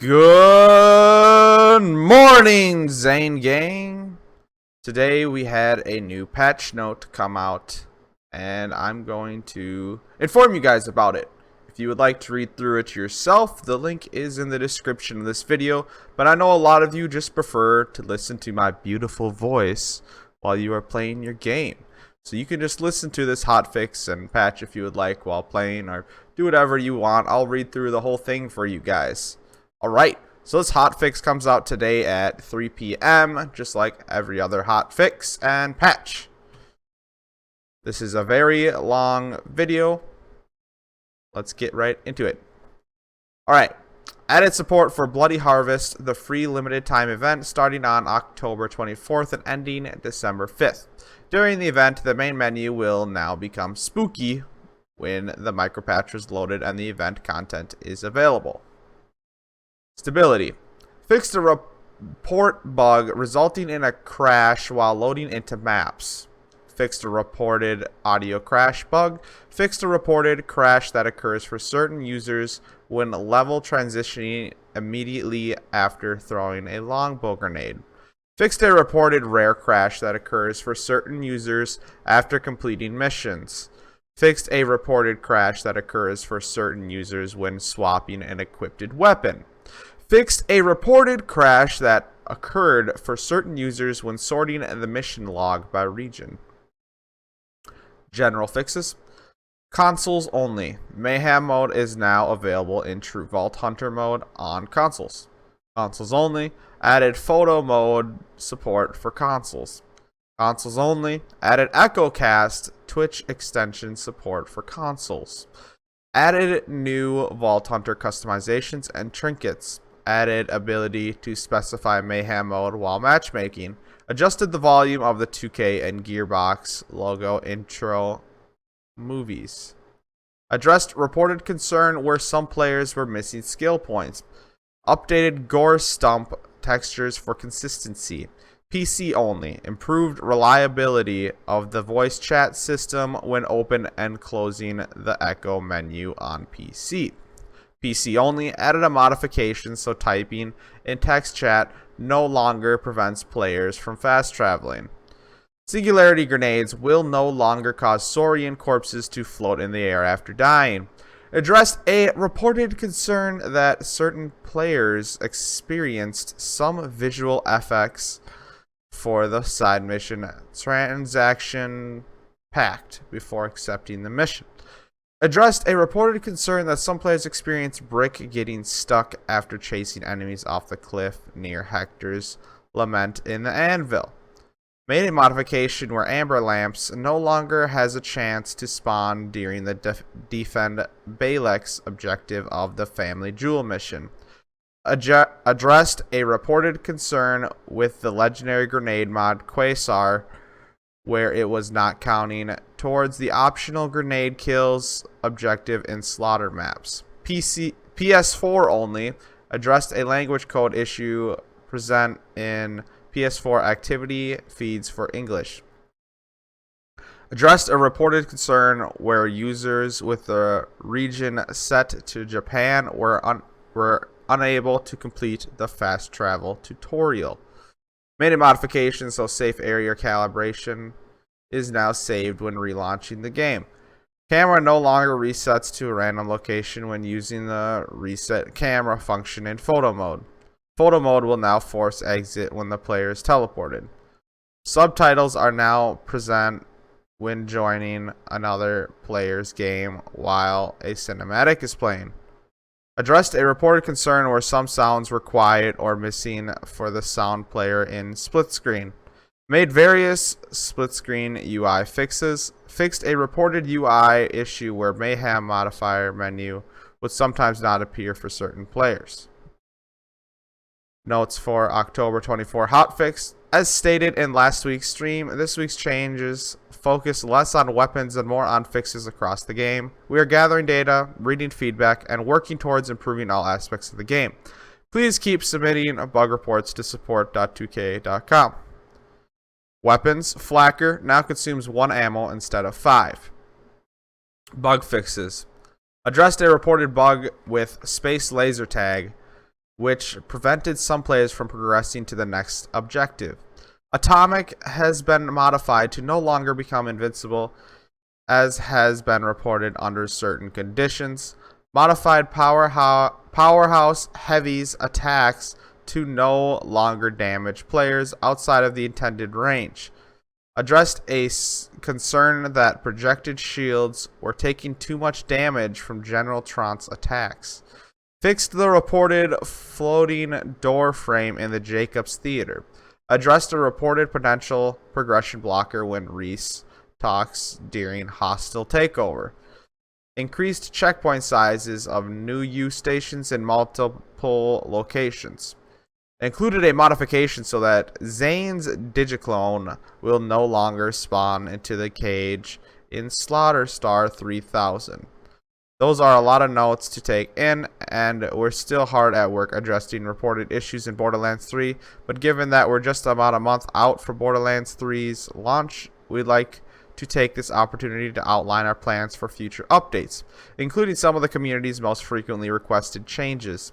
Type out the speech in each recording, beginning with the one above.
Good morning, Zane Gang. Today we had a new patch note come out, and I'm going to inform you guys about it. If you would like to read through it yourself, the link is in the description of this video, but I know a lot of you just prefer to listen to my beautiful voice while you are playing your game. So you can just listen to this hotfix and patch if you would like while playing, or do whatever you want. I'll read through the whole thing for you guys. Alright, so this hotfix comes out today at 3 p.m. just like every other hotfix and patch. This is a very long video. Let's get right into it. Alright, added support for Bloody Harvest, the free limited time event starting on October 24th and ending December 5th. During the event, the main menu will now become spooky when the micropatch is loaded and the event content is available. Stability. Fixed a report bug resulting in a crash while loading into maps. Fixed a reported audio crash bug. Fixed a reported crash that occurs for certain users when level transitioning immediately after throwing a longbow grenade. Fixed a reported rare crash that occurs for certain users after completing missions. Fixed a reported crash that occurs for certain users when swapping an equipped weapon. Fixed a reported crash that occurred for certain users when sorting the mission log by region. General fixes. Consoles only. Mayhem mode is now available in True Vault Hunter mode on consoles. Consoles only. Added photo mode support for consoles. Consoles only. Added EchoCast Twitch extension support for consoles. Added new Vault Hunter customizations and trinkets. Added ability to specify Mayhem mode while matchmaking. Adjusted the volume of the 2K and Gearbox logo intro movies. Addressed reported concern where some players were missing skill points. Updated gore stump textures for consistency. PC only. Improved reliability of the voice chat system when open and closing the echo menu on PC. PC only. Added a modification so typing in text chat no longer prevents players from fast traveling. Singularity grenades will no longer cause saurian corpses to float in the air after dying. Addressed a reported concern that certain players experienced some visual effects for the side mission transaction packed before accepting the mission. Addressed a reported concern that some players experience Brick getting stuck after chasing enemies off the cliff near Hector's Lament in the Anvil. Made a modification where Amber Lamps no longer has a chance to spawn during the defend Balek's objective of the Family Jewel mission. Addressed a reported concern with the legendary grenade mod Quasar, where it was not counting towards the optional grenade kills objective in slaughter maps. PS4 only. Addressed a language code issue present in PS4 activity feeds for English. Addressed a reported concern where users with the region set to Japan were unable to complete the fast travel tutorial. Made a modification so safe area calibration is now saved when relaunching the game. Camera no longer resets to a random location when using the reset camera function in photo mode. Photo mode will now force exit when the player is teleported. Subtitles are now present when joining another player's game while a cinematic is playing. Addressed a reported concern where some sounds were quiet or missing for the sound player in split screen. Made various split screen UI fixes. Fixed a reported UI issue where Mayhem modifier menu would sometimes not appear for certain players. Notes for October 24 hotfix. As stated in last week's stream, this week's changes focus less on weapons and more on fixes across the game. We are gathering data, reading feedback, and working towards improving all aspects of the game. Please keep submitting bug reports to support.2k.com. Weapons. Flacker now consumes 1 ammo instead of 5. Bug fixes. Addressed a reported bug with space laser tag which prevented some players from progressing to the next objective. Atomic has been modified to no longer become invincible, as has been reported under certain conditions. Modified Powerhouse Heavy's attacks to no longer damage players outside of the intended range. Addressed a concern that projected shields were taking too much damage from General Tront's attacks. Fixed the reported floating door frame in the Jacobs Theater. Addressed a reported potential progression blocker when Reese talks during hostile takeover. Increased checkpoint sizes of new U stations in multiple locations. Included a modification so that Zane's Digiclone will no longer spawn into the cage in Slaughter Star 3000. Those are a lot of notes to take in, and we're still hard at work addressing reported issues in Borderlands 3, but given that we're just about a month out from Borderlands 3's launch, we'd like to take this opportunity to outline our plans for future updates, including some of the community's most frequently requested changes.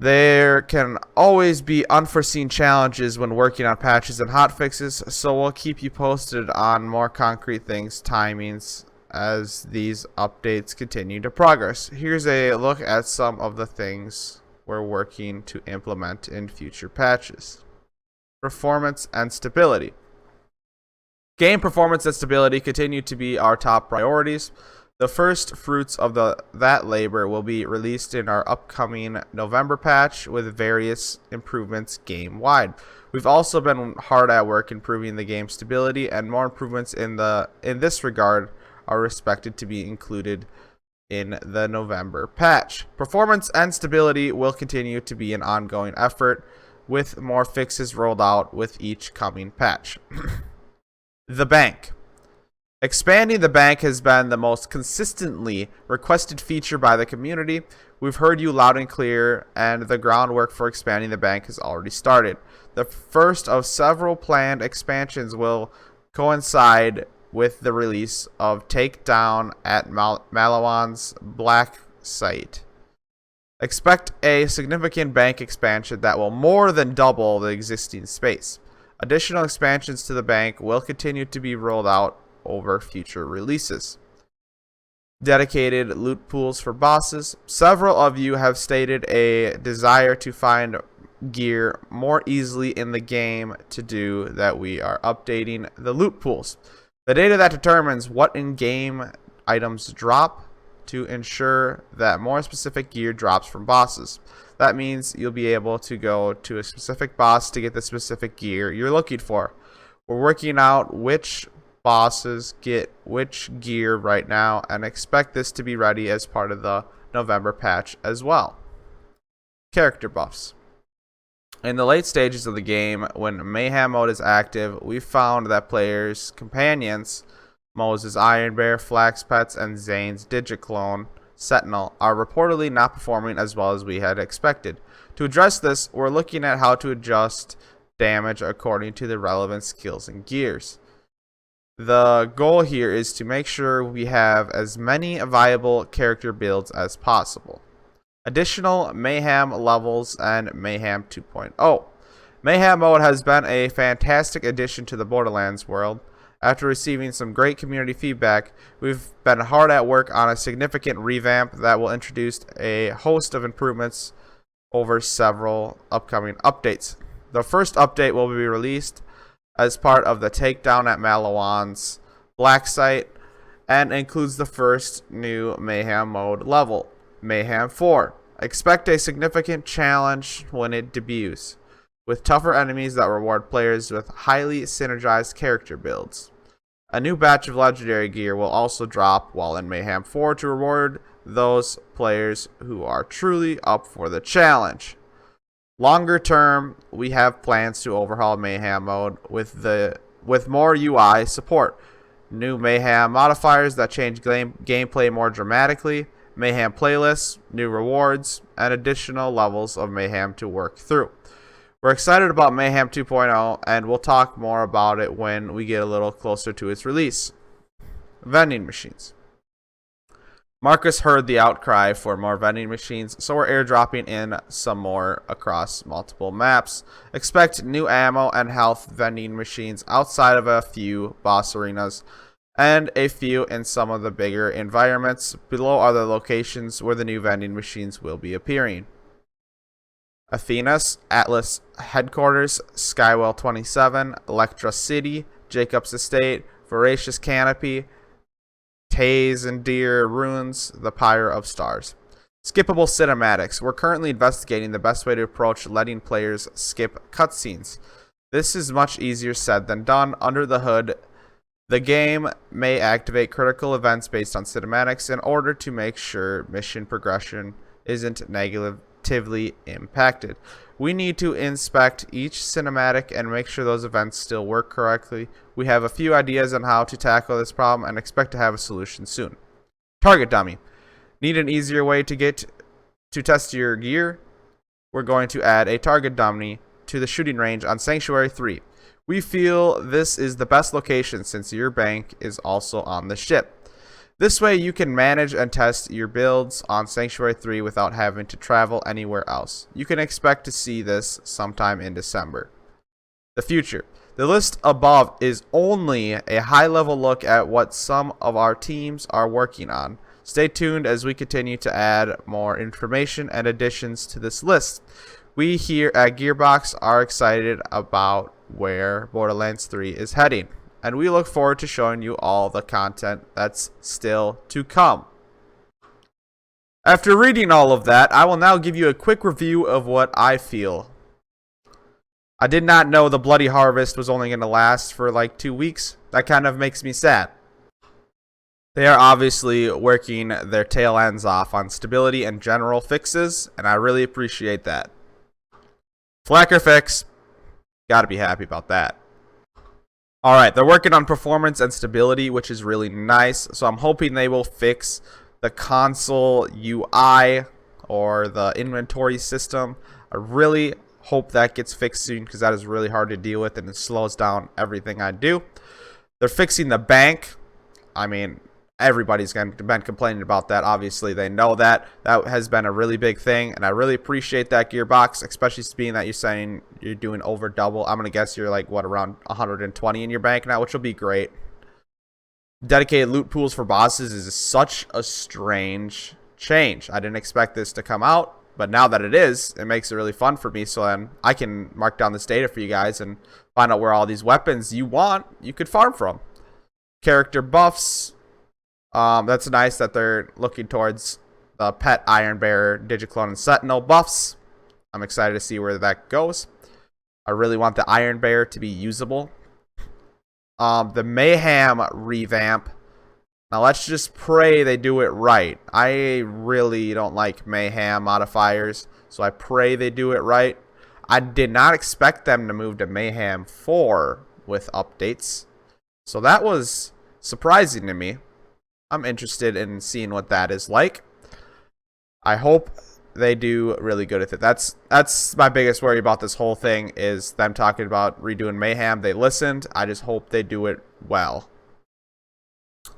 There can always be unforeseen challenges when working on patches and hotfixes, so we'll keep you posted on more concrete things, timings, as these updates continue to progress. Here's a look at some of the things we're working to implement in future patches. Performance and stability. Game performance and stability continue to be our top priorities. The first fruits of that labor will be released in our upcoming November patch with various improvements game-wide. We've also been hard at work improving the game's stability, and more improvements in this regard are expected to be included in the November patch. Performance and stability will continue to be an ongoing effort, with more fixes rolled out with each coming patch. The bank. Expanding the bank has been the most consistently requested feature by the community. We've heard you loud and clear, and the groundwork for expanding the bank has already started. The first of several planned expansions will coincide with the release of Takedown at Malawan's Black Site. Expect a significant bank expansion that will more than double the existing space. Additional expansions to the bank will continue to be rolled out over future releases. Dedicated loot pools for bosses. Several of you have stated a desire to find gear more easily in the game. To do that, we are updating the loot pools, the data that determines what in-game items drop, to ensure that more specific gear drops from bosses. That means you'll be able to go to a specific boss to get the specific gear you're looking for. We're working out which bosses get which gear right now, and expect this to be ready as part of the November patch as well. Character buffs. In the late stages of the game, when Mayhem mode is active, we found that players' companions, Moses Iron Bear, Flax Pets, and Zane's Digiclone Sentinel, are reportedly not performing as well as we had expected. To address this, we're looking at how to adjust damage according to the relevant skills and gears. The goal here is to make sure we have as many viable character builds as possible. Additional Mayhem levels and Mayhem 2.0. Mayhem mode has been a fantastic addition to the Borderlands world. After receiving some great community feedback, we've been hard at work on a significant revamp that will introduce a host of improvements over several upcoming updates. The first update will be released as part of the Takedown at Malawan's Black Site, and includes the first new Mayhem mode level, Mayhem 4. Expect a significant challenge when it debuts, with tougher enemies that reward players with highly synergized character builds. A new batch of legendary gear will also drop while in Mayhem 4 to reward those players who are truly up for the challenge. Longer term, we have plans to overhaul Mayhem mode with more UI support, new Mayhem modifiers that change gameplay more dramatically, Mayhem playlists, new rewards, and additional levels of Mayhem to work through. We're excited about Mayhem 2.0, and we'll talk more about it when we get a little closer to its release. Vending machines. Marcus heard the outcry for more vending machines, so we're airdropping in some more across multiple maps. Expect new ammo and health vending machines outside of a few boss arenas, and a few in some of the bigger environments. Below are the locations where the new vending machines will be appearing. Athena's Atlas Headquarters, Skywell 27, Electra City, Jacob's Estate, Voracious Canopy, Taze and Deer Ruins, the Pyre of Stars. Skippable cinematics. We're currently investigating the best way to approach letting players skip cutscenes. This is much easier said than done. Under the hood, the game may activate critical events based on cinematics in order to make sure mission progression isn't negatively impacted. We need to inspect each cinematic and make sure those events still work correctly. We have a few ideas on how to tackle this problem and expect to have a solution soon. Target dummy. Need an easier way to get to test your gear? We're going to add a target dummy to the shooting range on Sanctuary 3. We feel this is the best location since your bank is also on the ship. This way you can manage and test your builds on Sanctuary 3 without having to travel anywhere else. You can expect to see this sometime in December. The future. The list above is only a high-level look at what some of our teams are working on. Stay tuned as we continue to add more information and additions to this list. We here at Gearbox are excited about where Borderlands 3 is heading, and we look forward to showing you all the content that's still to come. After reading all of that, I will now give you a quick review of what I feel. I did not know the Bloody Harvest was only going to last for like 2 weeks. That kind of makes me sad. They are obviously working their tail ends off on stability and general fixes, and I really appreciate that. Flacker fix. Gotta be happy about that. Alright, they're working on performance and stability, which is really nice. So I'm hoping they will fix the console UI or the inventory system. I really hope that gets fixed soon because that is really hard to deal with and it slows down everything I do. They're fixing the bank. I mean, everybody's been complaining about that. Obviously, they know that. That has been a really big thing, and I really appreciate that, Gearbox, especially being that you're saying you're doing over double. I'm going to guess you're like, what, around 120 in your bank now, which will be great. Dedicated loot pools for bosses is such a strange change. I didn't expect this to come out, but now that it is, it makes it really fun for me, so then I can mark down this data for you guys and find out where all these weapons you want, you could farm from. Character buffs. That's nice that they're looking towards the Pet, Iron Bearer, Digiclone, and Sentinel buffs. I'm excited to see where that goes. I really want the Iron Bearer to be usable. The Mayhem revamp. Now let's just pray they do it right. I really don't like Mayhem modifiers, so I pray they do it right. I did not expect them to move to Mayhem 4 with updates, so that was surprising to me. I'm interested in seeing what that is like. I hope they do really good with it. That's my biggest worry about this whole thing is them talking about redoing Mayhem. They listened. I just hope they do it well.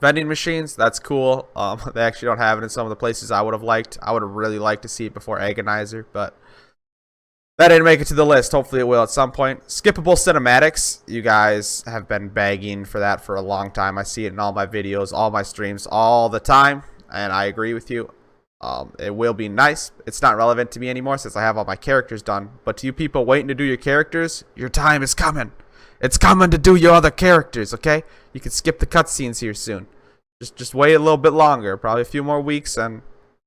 Vending machines, that's cool. They actually don't have it in some of the places I would have liked. I would have really liked to see it before Agonizer, but that didn't make it to the list. Hopefully it will at some point. Skippable cinematics. You guys have been begging for that for a long time. I see it in all my videos, all my streams, all the time. And I agree with you. It will be nice. It's not relevant to me anymore since I have all my characters done. But to you people waiting to do your characters, your time is coming. It's coming to do your other characters, okay? You can skip the cutscenes here soon. Just wait a little bit longer. Probably a few more weeks and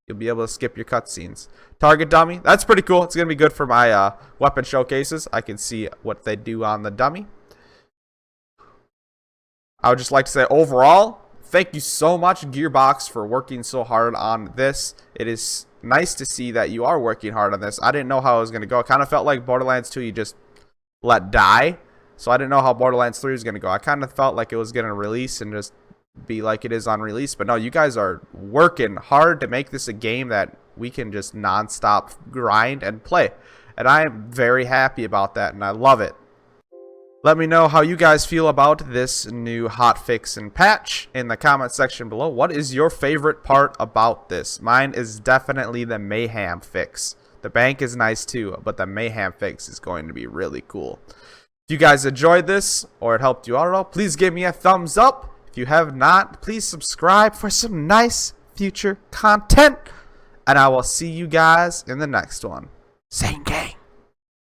you'll be able to skip your cutscenes. Target dummy. That's pretty cool. It's going to be good for my weapon showcases. I can see what they do on the dummy. I would just like to say overall, thank you so much, Gearbox, for working so hard on this. It is nice to see that you are working hard on this. I didn't know how it was going to go. It kind of felt like Borderlands 2 you just let die. So I didn't know how Borderlands 3 was going to go. I kind of felt like it was going to release and just be like it is on release. But no, you guys are working hard to make this a game that we can just non-stop grind and play. And I am very happy about that, and I love it. Let me know how you guys feel about this new hotfix and patch in the comment section below. What is your favorite part about this? Mine is definitely the Mayhem fix. The bank is nice too, but the Mayhem fix is going to be really cool. If you guys enjoyed this or it helped you out at all, please give me a thumbs up. If you have not, please subscribe for some nice future content. And I will see you guys in the next one. Same gang.